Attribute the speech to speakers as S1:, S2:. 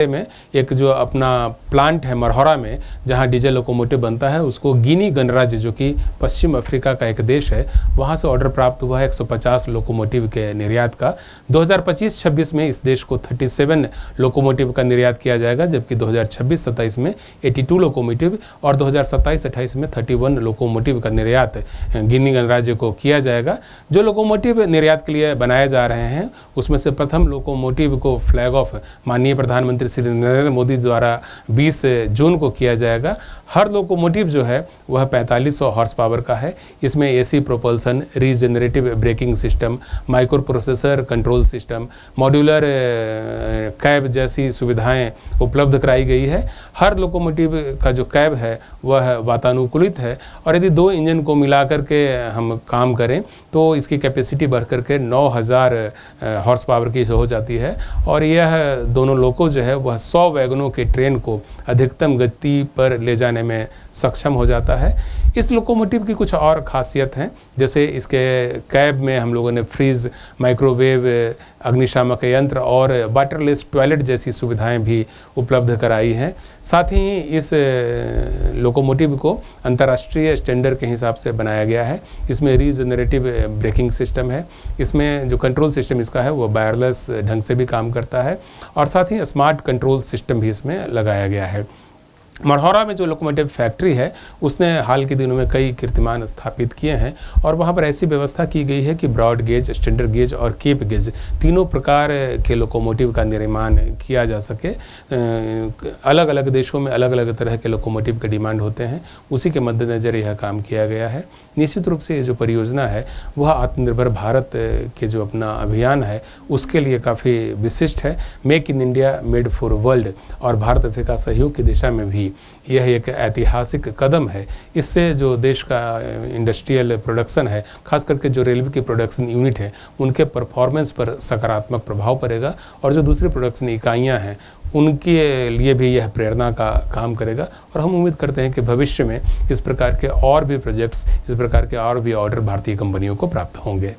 S1: में एक जो अपना प्लांट है मरहौरा में, जहां डीजल लोकोमोटिव बनता है, उसको गिनी गणराज्य जो कि पश्चिम अफ्रीका का एक देश है, वहां से ऑर्डर प्राप्त हुआ है 150 लोकोमोटिव के निर्यात का। 2025-26 में इस देश को 37 लोकोमोटिव का निर्यात किया जाएगा, जबकि 2026-27 में 82 लोकोमोटिव और 2027-28 में 31 लोकोमोटिव का निर्यात गिनी गणराज्य को किया जाएगा। जो लोकोमोटिव निर्यात के लिए बनाए जा रहे हैं उसमें से प्रथम लोकोमोटिव को फ्लैग ऑफ माननीय प्रधानमंत्री श्री नरेंद्र मोदी द्वारा 20 जून को किया जाएगा। हर लोकोमोटिव जो है वह 4500 हॉर्स पावर का है। इसमें AC propulsion, regenerative braking system, micro processor control system, modular cab जैसी सुविधाएं उपलब्ध कराई गई है। हर लोकोमोटिव का जो कैब है वह वातानुकूलित है और यदि 2 इंजन को मिलाकर के हम काम करें तो इसकी कैपेसिटी बढ़ करके 9000 हॉर्स पावर की हो जाती है और यह दोनों लोको जो है वह 100 वैगनों के ट्रेन को अधिकतम गति पर ले जाने में सक्षम हो जाता है। इस लोकोमोटिव की कुछ और खासियत हैं, जैसे इसके कैब में हम लोगों ने फ्रीज, माइक्रोवेव, अग्निशामक यंत्र और वाटरलेस टॉयलेट जैसी सुविधाएं भी उपलब्ध कराई हैं। साथ ही इस लोकोमोटिव को अंतर्राष्ट्रीय स्टैंडर्ड के हिसाब से बनाया गया है। इसमें रीजनरेटिव ब्रेकिंग सिस्टम है, इसमें जो कंट्रोल सिस्टम इसका है वो वायरलेस ढंग से भी काम करता है और साथ ही स्मार्ट कंट्रोल सिस्टम भी इसमें लगाया गया है। मरहौरा में जो लोकोमोटिव फैक्ट्री है उसने हाल के दिनों में कई कीर्तिमान स्थापित किए हैं और वहाँ पर ऐसी व्यवस्था की गई है कि ब्रॉड गेज, स्टैंडर्ड गेज और केप गेज तीनों प्रकार के लोकोमोटिव का निर्माण किया जा सके। अलग अलग देशों में अलग अलग तरह के लोकोमोटिव के डिमांड होते हैं, उसी के मद्देनज़र यह काम किया गया है। निश्चित रूप से ये जो परियोजना है वह आत्मनिर्भर भारत के जो अपना अभियान है उसके लिए काफ़ी विशिष्ट है। Make in India, made for world और भारत अफ्रीका सहयोग की दिशा में भी यह एक ऐतिहासिक कदम है। इससे जो देश का इंडस्ट्रियल प्रोडक्शन है, खास करके जो रेलवे की प्रोडक्शन यूनिट है, उनके परफॉर्मेंस पर सकारात्मक प्रभाव पड़ेगा और जो दूसरी प्रोडक्शन इकाइयां हैं उनके लिए भी यह प्रेरणा का काम करेगा। और हम उम्मीद करते हैं कि भविष्य में इस प्रकार के और भी प्रोजेक्ट्स, इस प्रकार के और भी ऑर्डर भारतीय कंपनियों को प्राप्त होंगे।